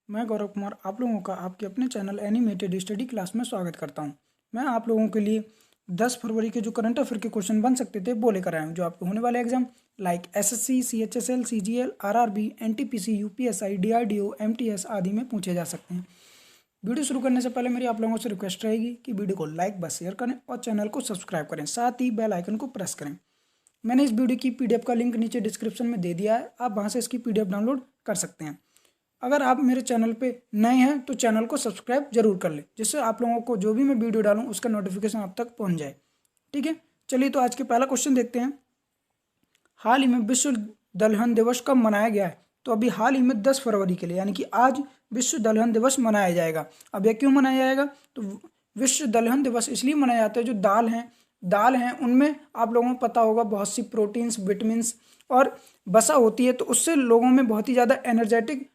मैं गौरव कुमार आप लोगों का आपके अपने चैनल एनिमेटेड स्टडी क्लास में स्वागत करता हूं। मैं आप लोगों के लिए 10 फरवरी के जो करंट अफेयर के क्वेश्चन बन सकते थे वो लेकर आया हूं, जो आपके होने वाले exam like SSC, CHSL, CGL, RRB, NTPC, UPSI, DRDO, MTS आदि में पूछे जा सकते हैं। वीडियो शुरू करने से पहले मेरी आप लोगों से रिक्वेस्ट रहेगी कि वीडियो को लाइक व शेयर करें और चैनल को सब्सक्राइब करें, साथ ही बेल आइकन को प्रेस करें। मैंने इस वीडियो की पीडीएफ का लिंक नीचे डिस्क्रिप्शन में दे दिया है, आप वहां से इसकी पीडीएफ डाउनलोड कर सकते हैं। अगर आप मेरे चैनल पे नए हैं तो चैनल को सब्सक्राइब जरूर कर लें, जिससे आप लोगों को जो भी मैं वीडियो डालूं उसका नोटिफिकेशन आप तक पहुंच जाए। ठीक है, चलिए तो आज के पहला क्वेश्चन देखते हैं। हाल ही में विश्व दलहन दिवस कब मनाया गया है? तो अभी हाल ही में 10 फरवरी के लिए, यानी कि आज विश्व दलहन दिवस मनाया जाएगा। अब यह क्यों मनाया जाएगा? तो विश्व दलहन दिवस इसलिए मनाया जाता है, जो दाल हैं उनमें आप लोगों को पता होगा बहुत सी प्रोटीन्स, विटामिन्स और वसा होती है, तो उससे लोगों में बहुत ही ज़्यादा एनर्जेटिक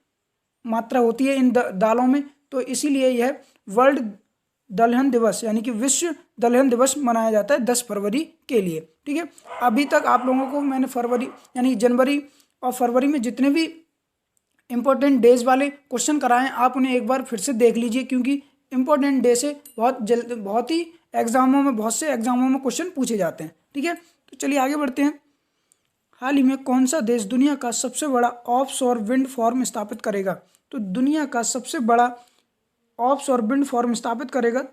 मात्रा होती है इन दालों में। तो इसीलिए यह वर्ल्ड दलहन दिवस यानी कि विश्व दलहन दिवस मनाया जाता है 10 फरवरी के लिए। ठीक है, अभी तक आप लोगों को मैंने फरवरी यानी जनवरी और फरवरी में जितने भी इंपॉर्टेंट डेज वाले क्वेश्चन कराए आप उन्हें एक बार फिर से देख लीजिए, क्योंकि इंपॉर्टेंट डे से बहुत ही बहुत से एग्जामों में क्वेश्चन पूछे जाते हैं। ठीक है, तो चलिए आगे बढ़ते हैं। हाल ही में कौन सा देश दुनिया का सबसे बड़ा ऑफशोर विंड फार्म स्थापित करेगा? तो दुनिया का सबसे बड़ा ऑफशोर विंड फार्म स्थापित करेगा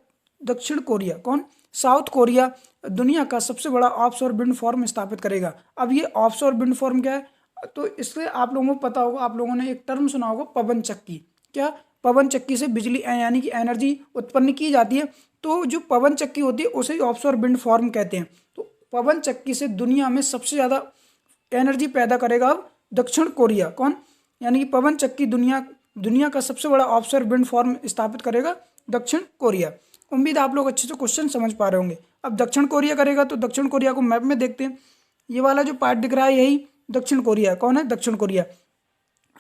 दक्षिण कोरिया। कौन? साउथ कोरिया दुनिया का सबसे बड़ा ऑफशोर विंड फार्म स्थापित करेगा। अब ये ऑफशोर विंड फार्म क्या है? तो इससे आप लोगों को पता होगा, आप लोगों ने एक टर्म सुना होगा, पवन चक्की। क्या? पवन चक्की से बिजली यानी कि एनर्जी उत्पन्न की जाती है। तो जो पवन चक्की होती है उसे ऑफशोर विंड फार्म कहते हैं। तो पवन चक्की से दुनिया में सबसे ज़्यादा एनर्जी पैदा करेगा अब दक्षिण कोरिया। कौन? यानी कि पवन चक्की दुनिया का सबसे बड़ा ऑफशोर विंड फार्म स्थापित करेगा दक्षिण कोरिया। उम्मीद आप लोग अच्छे से क्वेश्चन समझ पा रहे होंगे। अब दक्षिण कोरिया करेगा तो दक्षिण कोरिया को मैप में देखते हैं। ये वाला जो पार्ट दिख रहा है यही दक्षिण कोरिया। कौन है? दक्षिण कोरिया।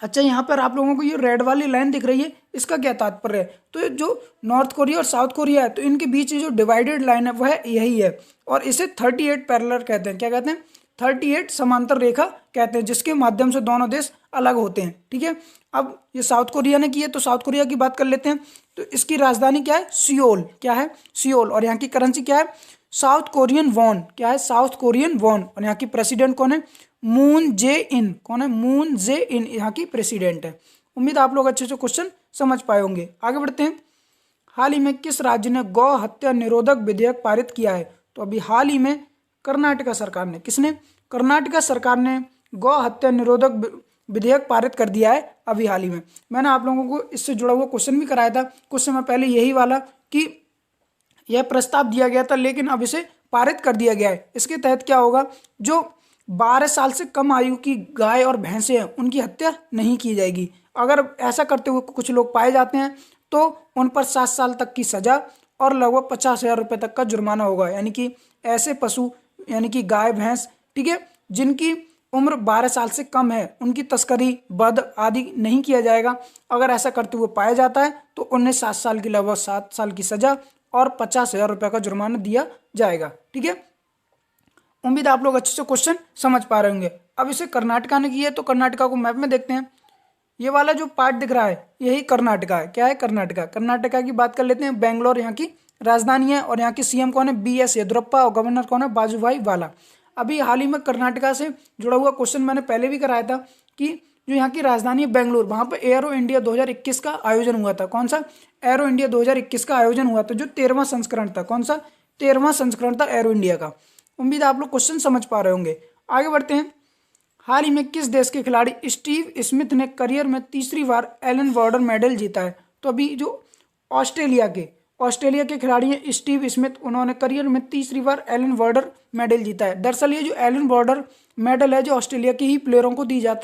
अच्छा, यहाँ पर आप लोगों को ये रेड वाली लाइन दिख रही है, इसका क्या तात्पर्य है? तो जो नॉर्थ कोरिया और साउथ कोरिया है, तो इनके बीच जो डिवाइडेड लाइन है वह यही है, और इसे 38 पैरेलल कहते हैं। क्या कहते हैं? 38 समांतर रेखा कहते हैं, जिसके माध्यम से दोनों देश अलग होते हैं। ठीक है, अब ये साउथ कोरिया ने की है, तो साउथ कोरिया की बात कर लेते हैं। तो इसकी राजधानी क्या है? सियोल। क्या है? सियोल। और यहाँ की करेंसी क्या है? South Korean von. क्या है? South Korean von. और यहाँ की प्रेसिडेंट कौन है? मून जे इन। कौन है? मून जे इन यहाँ की प्रेसिडेंट है। उम्मीद आप लोग अच्छे से क्वेश्चन समझ पाए होंगे। आगे बढ़ते हैं। हाल ही में किस राज्य ने गौ हत्या निरोधक विधेयक पारित किया है? तो अभी हाल ही में कर्नाटका सरकार ने, किसने? कर्नाटका सरकार ने गौ हत्या निरोधक विधेयक पारित कर दिया है अभी हाल ही में। मैंने आप लोगों को इससे जुड़ा हुआ क्वेश्चन भी कराया था कुछ समय पहले, यही वाला, कि यह प्रस्ताव दिया गया था लेकिन अब इसे पारित कर दिया गया है। इसके तहत क्या होगा? जो 12 साल से कम आयु की गाय और भैंसें हैं उनकी हत्या नहीं की जाएगी। अगर ऐसा करते हुए कुछ लोग पाए जाते हैं तो उन पर 7 साल तक की सजा और लगभग 50,000 रुपये तक का जुर्माना होगा। यानी कि ऐसे पशु यानी कि गाय भैंस, ठीक है, जिनकी उम्र 12 साल से कम है उनकी तस्करी, वध आदि नहीं किया जाएगा। अगर ऐसा करते हुए पाया जाता है तो उन्हें 7 साल की लगभग 7 साल की सजा और 50,000 रुपये का जुर्माना दिया जाएगा। ठीक है, उम्मीद आप लोग अच्छे से क्वेश्चन समझ पा रहे होंगे। अब इसे कर्नाटका ने की है, तो कर्नाटका को मैप में देखते हैं। ये वाला जो पार्ट दिख रहा है यही कर्नाटका है। क्या है? कर्नाटका। कर्नाटका की बात कर लेते हैं। बेंगलोर यहाँ की राजधानी है और यहाँ की सीएम कौन है? BS येदियुरप्पा। और गवर्नर कौन है? वाजुभाई वाला। अभी हाल ही में कर्नाटका से जुड़ा हुआ क्वेश्चन मैंने पहले भी कराया था कि जो यहाँ की राजधानी है बेंगलुरु, वहाँ पर एरो इंडिया 2021 का आयोजन हुआ था। कौन सा? एरो इंडिया 2021 का आयोजन हुआ था, जो 13वां संस्करण था। कौन सा? 13वां संस्करण था एरो इंडिया का। उम्मीद आप लोग क्वेश्चन समझ पा रहे होंगे। आगे बढ़ते हैं। हाल ही में किस देश के खिलाड़ी स्टीव स्मिथ ने करियर में तीसरी बार एलन वार्डर मेडल जीता है? तो अभी जो ऑस्ट्रेलिया के खिलाड़ी हैं स्टीव स्मिथ, उन्होंने करियर में तीसरी बार एलन वार्डर मेडल जीता है। दरअसल ये जो एलन वार्डर मेडल है जो ऑस्ट्रेलिया के ही प्लेयरों को दिया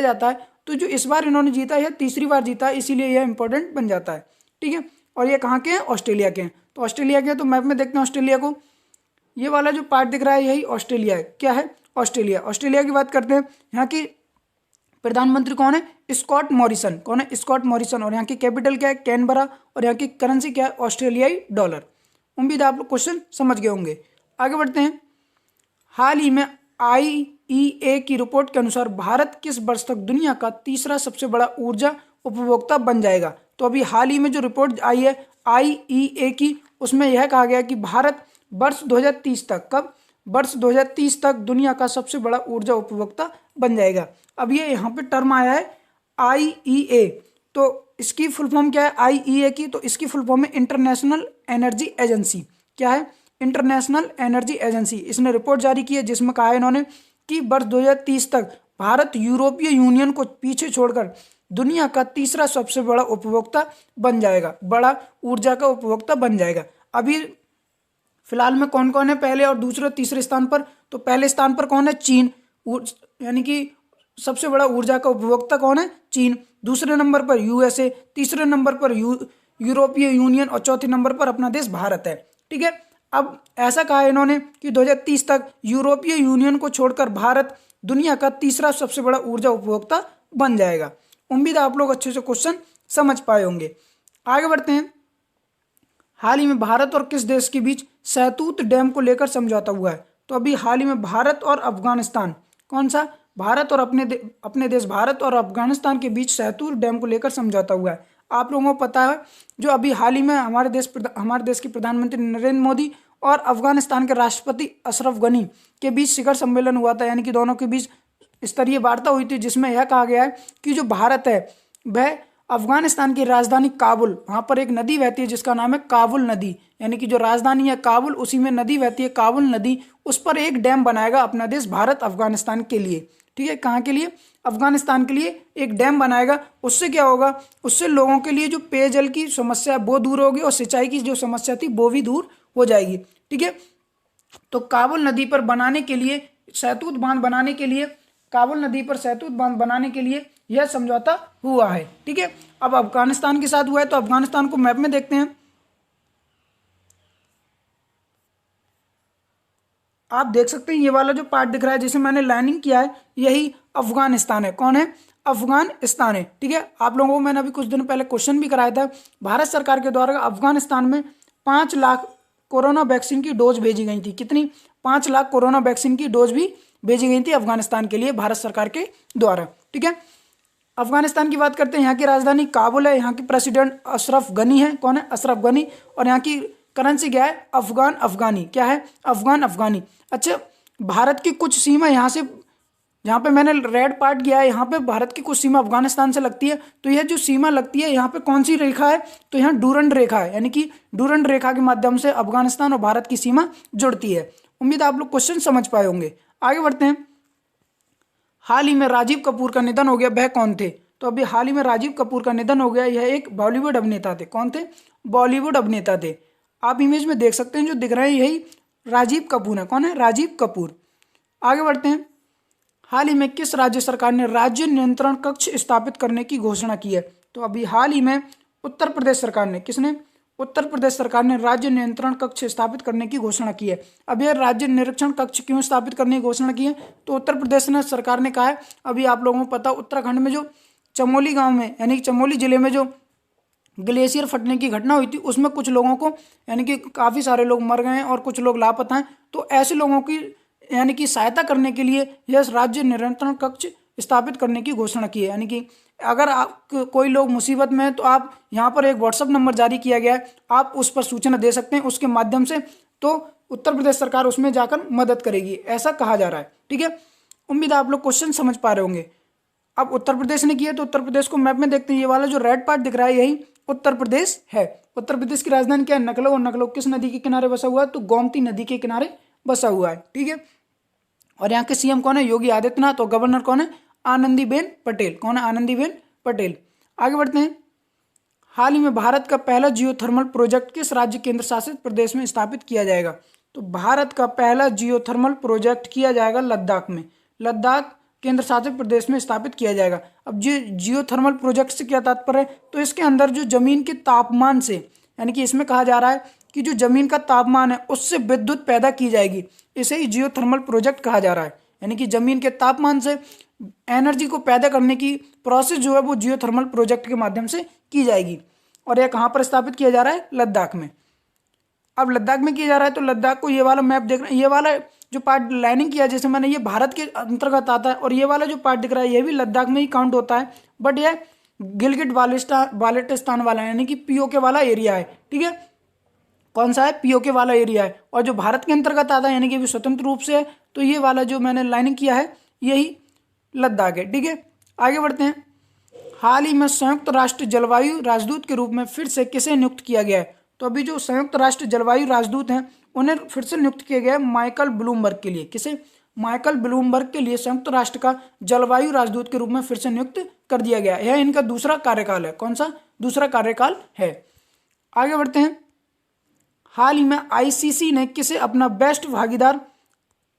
जाता है। तो जो इस बार इन्होंने जीता है, तीसरी बार जीता है, इसीलिए यह इंपॉर्टेंट बन जाता है। ठीक है, और ये कहाँ के हैं? ऑस्ट्रेलिया के हैं। तो ऑस्ट्रेलिया के हैं, तो मैप में देखते हैं ऑस्ट्रेलिया को। ये वाला जो पार्ट दिख रहा है यही ऑस्ट्रेलिया है। क्या है? ऑस्ट्रेलिया। ऑस्ट्रेलिया की बात करते हैं। यहाँ की प्रधानमंत्री कौन है? Scott Morrison. कौन है? Scott Morrison. और यहाँ की कैपिटल क्या है? कैनबरा। और यहाँ की करेंसी क्या है? ऑस्ट्रेलियाई डॉलर। उम्मीद आप लोग क्वेश्चन समझ गए होंगे। आगे बढ़ते हैं। हाल ही में IEA की रिपोर्ट के अनुसार भारत किस वर्ष तक दुनिया का तीसरा सबसे बड़ा ऊर्जा उपभोक्ता बन जाएगा। तो अभी हाल ही में जो रिपोर्ट आई है IEA की, उसमें यह कहा गया कि भारत वर्ष 2030 तक, कब, वर्ष 2030 तक दुनिया का सबसे बड़ा ऊर्जा उपभोक्ता बन जाएगा। अब ये यहाँ पे टर्म आया है IEA, तो इसकी फुल फॉर्म क्या है IEA की? तो इसकी फुल फॉर्म है इंटरनेशनल एनर्जी एजेंसी। क्या है? International energy agency. इसने रिपोर्ट जारी की है जिसमें कहा है इन्होंने कि वर्ष 2030 तक भारत यूरोपीय यूनियन को पीछे छोड़कर दुनिया का तीसरा सबसे बड़ा उपभोक्ता बन जाएगा, बड़ा ऊर्जा का उपभोक्ता बन जाएगा। अभी फिलहाल में कौन कौन है पहले और दूसरे और तीसरे स्थान पर? तो पहले स्थान पर कौन है? चीन, यानी कि सबसे बड़ा ऊर्जा का उपभोक्ता कौन है? चीन। दूसरे नंबर पर USA, तीसरे नंबर पर यूरोपीय यूनियन और चौथे नंबर पर अपना देश भारत है। ठीक है, अब ऐसा कहा है इन्होंने कि 2030 तक यूरोपीय यूनियन को छोड़कर भारत दुनिया का तीसरा सबसे बड़ा ऊर्जा उपभोक्ता बन जाएगा। उम्मीद है आप लोग अच्छे से क्वेश्चन समझ पाए होंगे। आगे बढ़ते हैं। हाल ही में भारत और किस देश के बीच सहतूत डैम को लेकर समझौता हुआ है? तो अभी हाल ही में भारत और अफगानिस्तान, कौन सा? भारत और अपने देश भारत और अफगानिस्तान के बीच सहतूत डैम को लेकर समझौता हुआ है। आप लोगों को पता है जो अभी हाल ही में हमारे देश के प्रधानमंत्री नरेंद्र मोदी और अफगानिस्तान के राष्ट्रपति अशरफ गनी के बीच शिखर सम्मेलन हुआ था, यानी कि दोनों के बीच स्तरीय वार्ता हुई थी, जिसमें यह कहा गया है कि जो भारत है वह अफगानिस्तान की राजधानी काबुल, वहाँ पर एक नदी बहती है जिसका नाम है काबुल नदी, यानी कि जो राजधानी है काबुल उसी में नदी बहती है काबुल नदी, उस पर एक डैम बनाएगा अपना देश भारत अफगानिस्तान के लिए। ठीक है, कहाँ के लिए? अफगानिस्तान के लिए एक डैम बनाएगा। उससे क्या होगा? उससे लोगों के लिए जो पेयजल की समस्या है वो दूर होगी और सिंचाई की जो समस्या थी वो भी दूर हो जाएगी। ठीक है, तो काबुल नदी पर बनाने के लिए सहतूत बांध बनाने के लिए काबुल नदी पर सहतूत बांध बनाने के लिए यह समझौता हुआ है। ठीक है, अब अफगानिस्तान के साथ हुआ है तो अफगानिस्तान को मैप में देखते हैं। आप देख सकते हैं ये वाला जो पार्ट दिख रहा है जिसे मैंने लाइनिंग किया है यही अफगानिस्तान है। कौन है? अफगानिस्तान है। ठीक है, आप लोगों को मैंने अभी कुछ दिन पहले क्वेश्चन भी कराया था। भारत सरकार के द्वारा अफगानिस्तान में 5 लाख कोरोना वैक्सीन की डोज भेजी गई थी। कितनी? 5 लाख कोरोना वैक्सीन की डोज भी भेजी गई थी अफगानिस्तान के लिए भारत सरकार के द्वारा। ठीक है, अफगानिस्तान की बात करते हैं। यहाँ की राजधानी काबुल है, यहाँ की प्रेसिडेंट अशरफ गनी है। कौन है? अशरफ गनी। और यहाँ की करेंसी क्या है? अफगान अफगानी। क्या है? अफगान अफगानी। अच्छा, भारत की कुछ सीमा यहाँ से, यहाँ पे मैंने रेड पार्ट किया है, यहाँ पे भारत की कुछ सीमा अफगानिस्तान से लगती है। तो यह जो सीमा लगती है यहाँ पे कौन सी रेखा है? तो यहाँ डूरंड रेखा है, यानी कि डूरंड रेखा के माध्यम से अफगानिस्तान और भारत की सीमा जुड़ती है। उम्मीद आप लोग क्वेश्चन समझ पाए होंगे। आगे बढ़ते हैं। हाल ही में राजीव कपूर का निधन हो गया, वह कौन थे? तो अभी हाल ही में राजीव कपूर का निधन हो गया। यह एक बॉलीवुड अभिनेता थे। कौन थे? बॉलीवुड अभिनेता थे। आप इमेज में देख सकते हैं जो दिख रहे हैं यही राजीव कपूर है। कौन है? राजीव कपूर। आगे बढ़ते हैं। हाल ही में किस राज्य सरकार ने राज्य नियंत्रण कक्ष स्थापित करने की घोषणा की है? तो अभी हाल ही में उत्तर प्रदेश सरकार ने, किसने? उत्तर प्रदेश सरकार ने राज्य नियंत्रण कक्ष स्थापित करने की घोषणा की है। अब यह राज्य निरीक्षण कक्ष क्यों स्थापित करने की घोषणा की है? तो उत्तर प्रदेश ने सरकार ने कहा है, अभी आप लोगों को पता उत्तराखंड में जो चमोली गांव में, यानी कि चमोली जिले में जो ग्लेशियर फटने की घटना हुई थी उसमें कुछ लोगों को, यानी कि काफ़ी सारे लोग मर गए हैं और कुछ लोग लापता हैं। तो ऐसे लोगों की यानी कि सहायता करने के लिए यह राज्य नियंत्रण कक्ष स्थापित करने की घोषणा की है। यानी कि अगर आप कोई लोग मुसीबत में है तो आप यहाँ पर एक व्हाट्सएप नंबर जारी किया गया है, आप उस पर सूचना दे सकते हैं उसके माध्यम से, तो उत्तर प्रदेश सरकार उसमें जाकर मदद करेगी, ऐसा कहा जा रहा है। ठीक है, उम्मीद है आप लोग क्वेश्चन समझ पा रहे होंगे। अब उत्तर प्रदेश ने किया तो उत्तर प्रदेश को मैप में देखते हैं। ये वाला जो रेड पार्ट दिख रहा है यही उत्तर प्रदेश है। उत्तर प्रदेश की राजधानी क्या है? लखनऊ। और लखनऊ किस नदी के किनारे बसा हुआ है? तो गोमती नदी के किनारे बसा हुआ है। ठीक है, और यहाँ के सीएम कौन है? योगी आदित्यनाथ। और गवर्नर कौन है? आनंदीबेन पटेल। कौन है? आनंदीबेन पटेल। आगे बढ़ते हैं। हाल ही में भारत का पहला जियोथर्मल प्रोजेक्ट किस राज्य केंद्र शासित प्रदेश में स्थापित किया जाएगा? तो भारत का पहला जियोथर्मल प्रोजेक्ट किया जाएगा लद्दाख में। लद्दाख केंद्र शासित प्रदेश में स्थापित किया जाएगा। अब जियोथर्मल प्रोजेक्ट से क्या तात्पर्य है? तो इसके अंदर जो जमीन के तापमान से, यानी कि इसमें कहा जा रहा है कि जो जमीन का तापमान है उससे विद्युत पैदा की जाएगी, इसे ही जियोथर्मल प्रोजेक्ट कहा जा रहा है। यानी कि जमीन के तापमान से एनर्जी को पैदा करने की प्रोसेस जो है वो जियोथर्मल प्रोजेक्ट के माध्यम से की जाएगी। और यह कहाँ पर स्थापित किया जा रहा है? लद्दाख में। अब लद्दाख में किया जा रहा है तो लद्दाख को ये वाला मैप देख रहे हैं, ये वाला जो पार्ट लाइनिंग किया जैसे मैंने, ये भारत के अंतर्गत आता है। और ये वाला जो पार्ट दिख रहा है ये भी लद्दाख में ही काउंट होता है, बट यह गिलगिट बाल्टिस्तान वाला यानी कि पीओके वाला एरिया है। ठीक है, कौन सा है? पीओके वाला एरिया है। और जो भारत के अंतर्गत आता है यानी कि भी स्वतंत्र रूप से है, तो ये वाला जो मैंने लाइनिंग किया है यही लद्दाख है। ठीक है, आगे बढ़ते हैं। हाल ही में संयुक्त राष्ट्र जलवायु राजदूत के रूप में फिर से किसे नियुक्त किया गया है? तो अभी जो संयुक्त राष्ट्र जलवायु राजदूत हैं उन्हें फिर से नियुक्त किया गया है माइकल ब्लूमबर्ग के लिए। किसे? माइकल ब्लूमबर्ग के लिए संयुक्त राष्ट्र का जलवायु राजदूत के रूप में फिर से नियुक्त कर दिया गया है। यह इनका दूसरा कार्यकाल है। कौन सा? दूसरा कार्यकाल है। आगे बढ़ते हैं। हाल ही में आईसीसी ने किसे अपना बेस्ट भागीदार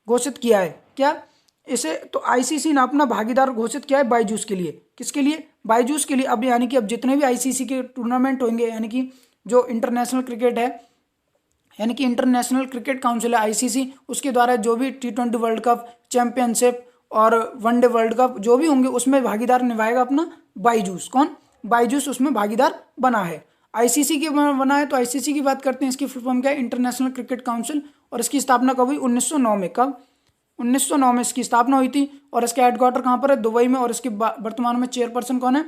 घोषित किया है? क्या इसे? तो आईसीसी ने अपना भागीदार घोषित किया है बायजूस के लिए। किसके लिए? बायजूस के लिए। अब यानी कि अब जितने भी आईसीसी के टूर्नामेंट होंगे, यानी कि जो इंटरनेशनल क्रिकेट है, यानी कि इंटरनेशनल क्रिकेट काउंसिल है आईसीसी, उसके द्वारा जो भी T20 वर्ल्ड कप, चैंपियनशिप और वनडे वर्ल्ड कप जो भी होंगे उसमें भागीदार निभाएगा अपना बायजूस। कौन? बायजूस उसमें भागीदार बना है। आईसीसी की बना है। तो आईसीसी की बात करते हैं, इसकी फुल फॉर्म क्या है? International cricket council. और इसकी स्थापना कब हुई? 1909 में। कब? 1909 में इसकी स्थापना हुई थी। और इसका हेडक्वार्टर कहाँ पर है? दुबई में। और इसके वर्तमान में चेयरपर्सन कौन है?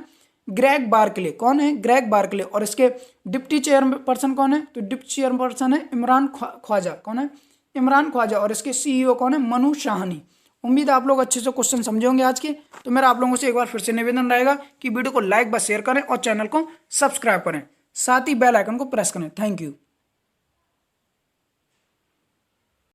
Greg Barclay. कौन है? Greg Barclay. और इसके डिप्टी चेयरपर्सन कौन है? तो डिप्टी चेयरपर्सन है इमरान ख्वाजा। कौन है? इमरान ख्वाजा। और इसके सीईओ कौन है? मनु शाहनी। उम्मीद है आप लोग अच्छे से क्वेश्चन समझे होंगे आज के। तो मेरा आप लोगों से एक बार फिर से निवेदन रहेगा कि वीडियो को लाइक व शेयर करें और चैनल को सब्सक्राइब करें, साथ ही बेल आइकन को प्रेस करें। Thank you.